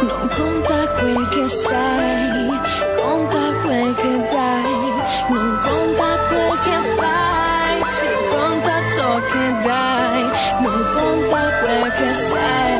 Non conta quel che sei, conta quel che dai. Non conta quel che fai, sì, conta ciò che dai. Non conta quel che sei,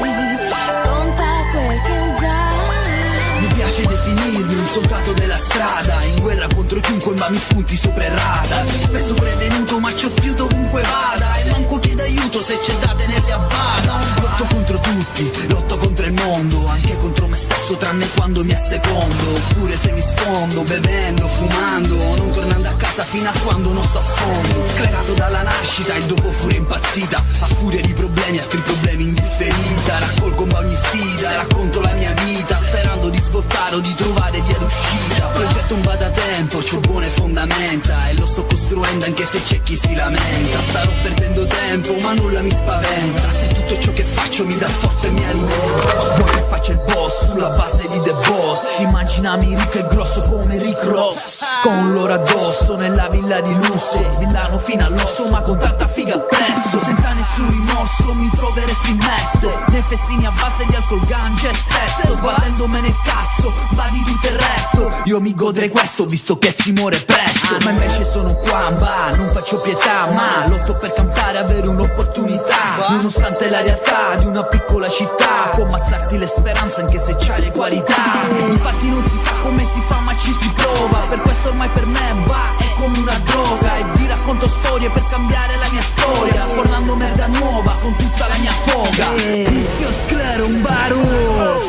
conta quel che dai. Mi piace definirmi un soldato della strada, in guerra contro chiunque ma mi spunti sopra il radar. Spesso prevenuto ma ci ho fiuto ovunque vada, e manco chiedo aiuto se c'è da tenerli a bada. Lotto contro tutti, lotto contro il mondo, anche contro me stesso tranne quando mi assecondo. Oppure se mi sfondo, bevendo, fumando, non tornando a casa fino a quando non sto a fondo. Sclerato dalla nascita e dopo furia impazzita, a furia di problemi, altri problemi in differita. Raccolgo ogni sfida, racconto la mia vita, sperando di svoltare o di trovare via d'uscita. Progetto un badatempo, c'ho buone fondamenta e lo sto costruendo anche se c'è chi si lamenta. Starò perdendo tempo ma nulla mi spaventa, se tutto ciò che faccio mi dà forza e mi alimenta. Vuoi che faccia il boss sulla base di The Boss? Immaginami ricco e grosso come Rick Ross, con l'oro addosso nella villa di lusso, villano fino all'osso ma con tanta figa appresso. Senza nessun rimorso mi troveresti immerso nei festini a base di alcol, ganja e sesso, sbattendomene il cazzo, va di tutto il resto. Io mi godrei questo visto che si muore presto, ma invece sono qua, non faccio pietà, ma lotto per campare, avere un'opportunità, nonostante la realtà di una piccola città può ammazzarti le speranze anche se c'hai le qualità. Infatti non si sa come si fa ma ci si prova, per questo ormai per me è come una droga, e vi racconto storie per cambiare la mia storia, sfornando merda nuova con tutta la mia foga. Inizio sclero un baruz,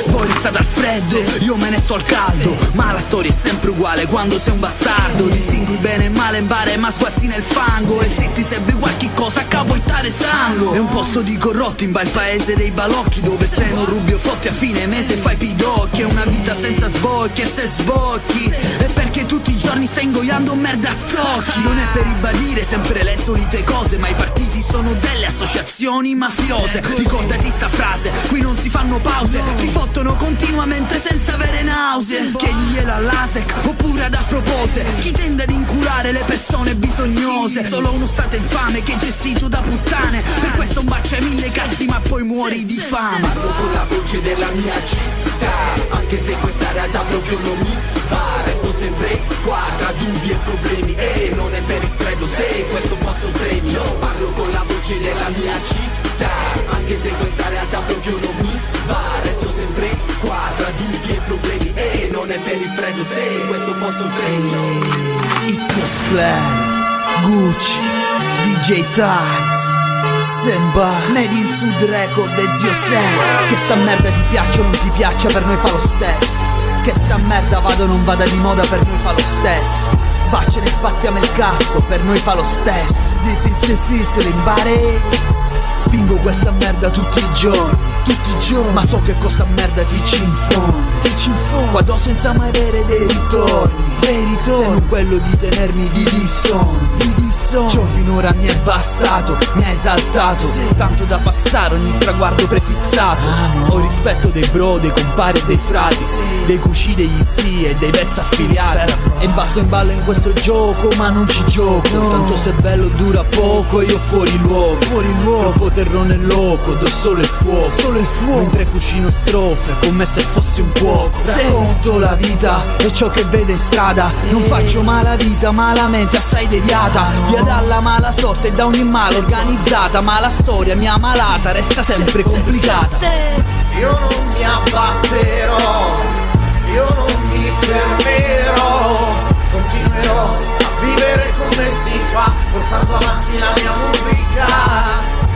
voi restate al freddo, io me ne sto al caldo, ma la storia è sempre uguale quando sei un bastardo. Distingui bene e male in bare ma sguazzi nel fango, e se ti serve qualche cosa capoittare sangue. È un posto di corrotti in il paese dei balocchi, dove se non rubi o fotti a fine mese fai pidocchi. È una vita senza sbocchi, e se sbocchi è perché tutti i giorni stai ingoiando merda a tocchi. Non è per ribadire sempre le solite cose, ma i partiti sono delle associazioni mafiose. Ricordati sta frase, qui non si fanno pause, ti fottono continuamente senza avere nausea. Chiediglielo all'ASEC oppure ad Afropose, chi tende ad inculare le persone bisognose. Solo uno stato infame che è gestito da puttane, per questo un bacio ai 1000 cazzi ma poi muori di fame. Parlo con la voce della mia città, anche se questa realtà proprio non mi va. Resto sempre qua tra dubbi e problemi, e non è per il freddo se questo posto premi. Io parlo con la voce della mia città, anche se questa realtà proprio non mi va. Resto sempre qua tra dubbi e problemi, e non è per il freddo se questo posto premi. Izio Square, Gucci, DJ Taz, Semba, Made in Sud Record e Zio Sam. Che sta merda ti piaccia o non ti piaccia, per noi fa lo stesso. Che sta merda vada o non vada di moda, per noi fa lo stesso. Vaccene sbattiamo il cazzo, per noi fa lo stesso. This is l'imbare. Spingo questa merda tutti i giorni, ma so che questa merda ti ci infondi. Vado senza mai avere dei ritorni, se non quello di tenermi vivi sono. Ciò finora mi è bastato, mi ha esaltato, tanto da passare ogni traguardo prefissato. Ho rispetto dei bro, dei compari e dei frati, dei cusci, degli zii e dei pezzi affiliati. E basto in ballo in questo gioco ma non ci gioco, tanto se bello dura poco, io fuori luogo. Troppo terrone loco, do solo il fuoco, mentre cucino strofe come se fossi un cuoco. Racconto la vita e ciò che vedo in strada, non faccio mala vita ma la mente assai deviata, via dalla mala sorte e da ogni mala organizzata, ma la storia mia malata resta sempre complicata. Io non mi abbatterò, io non mi fermerò, continuerò a vivere come si fa, portando avanti la mia musica,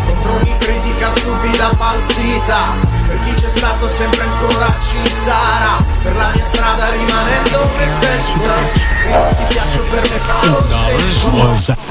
contro ogni critica stupida falsità. Per chi c'è stato sempre ancora ci sarà, per la mia strada rimanendo me stesso. Se non ti piaccio per me fa lo stesso.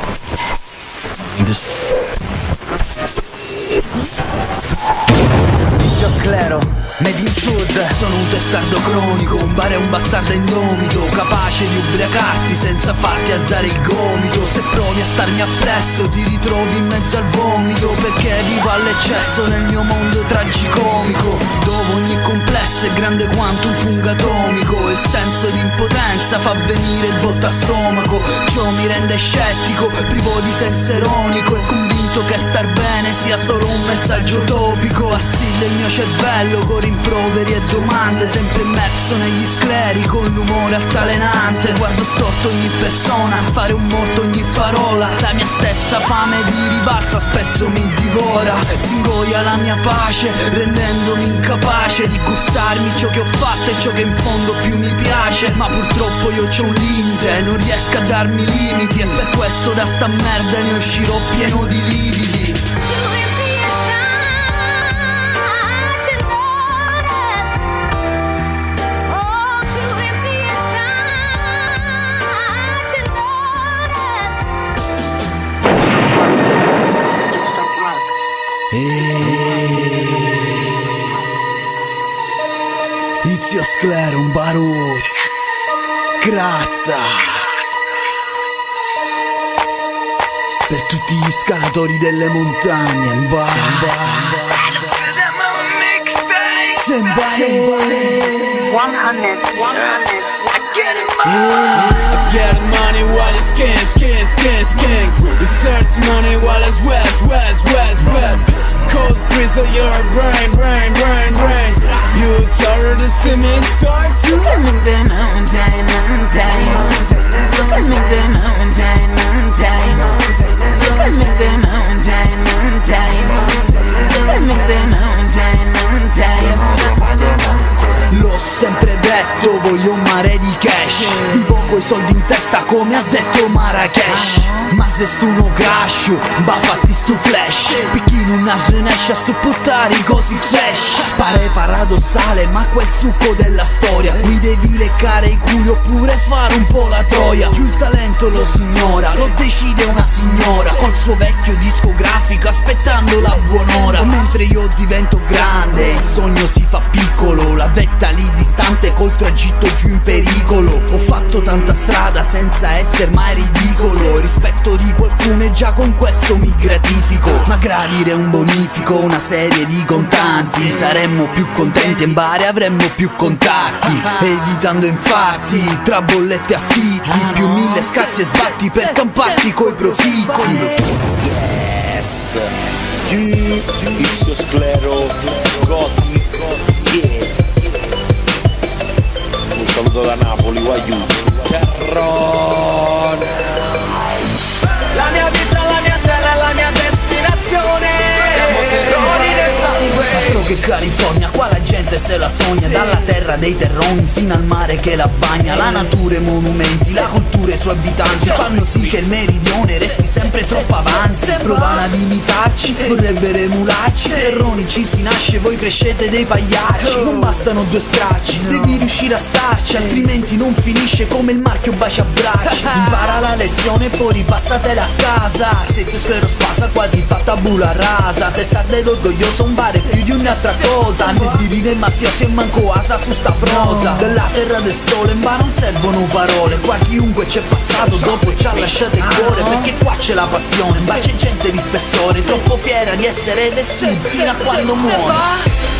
Inizio sclero, Made in Sud. Sono un testardo cronico, un bar e un bastardo indomito, capace di ubriacarti senza farti alzare il gomito. Se provi a starmi appresso ti ritrovi in mezzo al vomito, perché vivo all'eccesso nel mio mondo tragicomico, dove ogni complesso stress è grande quanto un fungo atomico. Il senso di impotenza fa venire il volto a stomaco. Ciò mi rende scettico, privo di senso ironico e convinto che star bene sia solo un messaggio utopico. Assilla il mio cervello con rimproveri e domande, sempre immerso negli scleri con l'umore altalenante. Guardo storto ogni persona, fare un morto ogni parola. La mia stessa fame di rivalsa spesso mi divora. Si ingoia la mia pace, rendendomi incapace di gustarmi ciò che ho fatto e ciò che in fondo più mi piace. Ma purtroppo io c'ho un limite, non riesco a darmi limiti, e per questo da sta merda ne uscirò pieno di lividi. Izio Sclerum Baruz Crasta. Per tutti gli scalatori delle montagne, I get money while it's skin. You search money while it's west. Cold freezer your brain. You tired to see me start to make the mountain. Make the mountain. Make the mountain. L'ho sempre detto, voglio un mare di cash. Vivo coi soldi in testa come ha detto Marrakesh. Ma se stu no crashu, ba fatti stu flash. Perché non nasce a supportare così trash. Pare paradossale ma quel succo della storia. Qui devi leccare i culi oppure fare un po' la troia. Giù il talento lo signora, lo decide una signora col suo vecchio discografico aspettando la buon'ora. Mentre io divento grande, il sogno si fa piccolo. La vetta lì distante col tragitto giù in pericolo. Ho fatto tanta strada senza essere mai ridicolo. Il rispetto di qualcuno e già con questo mi gratifico. Ma gradire un bonifico, una serie di contanti, saremmo più contenti e in bar avremmo più contatti. Evitando infatti tra bollette e affitti, più 1000 scazzi e sbatti per camparti coi profitti. Yes, Izio Sclero, Goti, yeah. Un saluto da Napoli, Guaiù, Terron. La mia vita, la mia terra, la mia destinazione. Siamo tesori del sangue. Altro che California, qua la gente se la sogna. Dalla terra dei terroni fino al mare che la bagna. La natura e i monumenti, la cultura e i suoi abitanti fanno sì che il meridione resti sempre troppo avanti. Provano ad imitarci, vorrebbero emularci. Terroni ci si nasce, voi crescete dei pagliacci. Non bastano due stracci, devi riuscire a starci, altrimenti non finisce come il marchio bacia bracci. Impara la lezione e poi ripassatela a casa. Se Izio Sclero spasa qua ti fa tabula rasa. Testarda ed orgoglioso, un bar è più di un'altra cosa. Ne sbirire il mafioso e manco asa su sta prosa. Della terra del sole, ma non servono parole. Qua chiunque c'è passato dopo ci ha lasciato il cuore. Perché qua c'è la passione, ma c'è gente di spessore, troppo fiera di essere del sud fino a quando muore.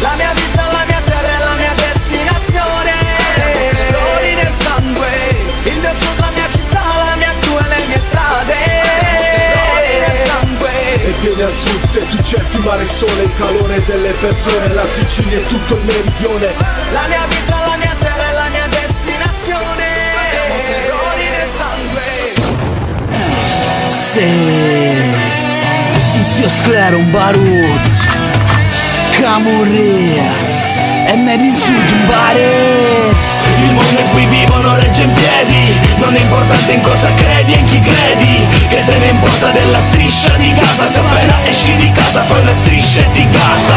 La mia vita, la mia terra e la mia destinazione. Siamo terrori nel sangue. Il mio sud, la mia città, la mia tu e le mie strade. Terrori nel sangue. E vieni al sud se tu cerchi mare e sole, il calore delle persone, la Sicilia e tutto il meridione. La mia vita, la mia terra e la mia destinazione. Siamo terrori nel sangue. Se Izio Sclero Baruz Camurria e Made in Sud Bare. Il mondo in cui vivo non regge in piedi. Non è importante in cosa credi e in chi credi. Che te ne importa della striscia di casa? Se appena esci di casa fai una striscia e ti casa.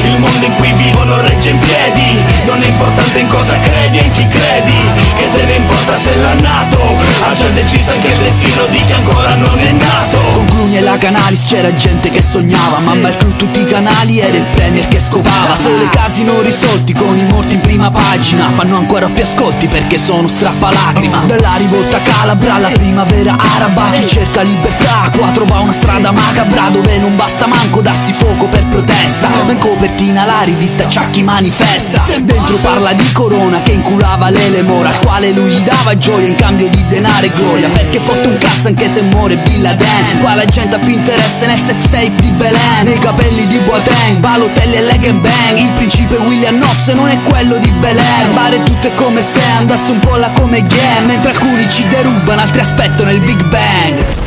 Il mondo in cui vivo non regge in piedi. Non è importante in cosa credi e in chi credi. Che te ne importa se l'ha nato? Ha già deciso anche il destino di chi ancora non è nato. Con Cluny e la Canalis c'era gente che sognava. Mamma il clou tutti i canali era il premier che scopava. Solo i casi non risolti con i morti in prima pagina fanno ancora più ascolti perché sono strappalacrima. Dalla rivolta calabra alla primavera araba, chi cerca libertà qua trova una strada macabra dove non basta manco darsi fuoco per protesta. Ben coperti mattina la rivista Chucky manifesta. Dentro parla di Corona che inculava l'Elemora, al quale lui gli dava gioia in cambio di denaro e gloria. Perché fotte un cazzo anche se muore Bin Laden. Qua la gente ha più interesse nel sex tape di Belen, nei capelli di Boateng, Balotelli e Leg and Bang. Il principe William Knox non è quello di Bel Air. Bare tutto è come se andasse un po' là come game, mentre alcuni ci derubano, altri aspettano il Big Bang.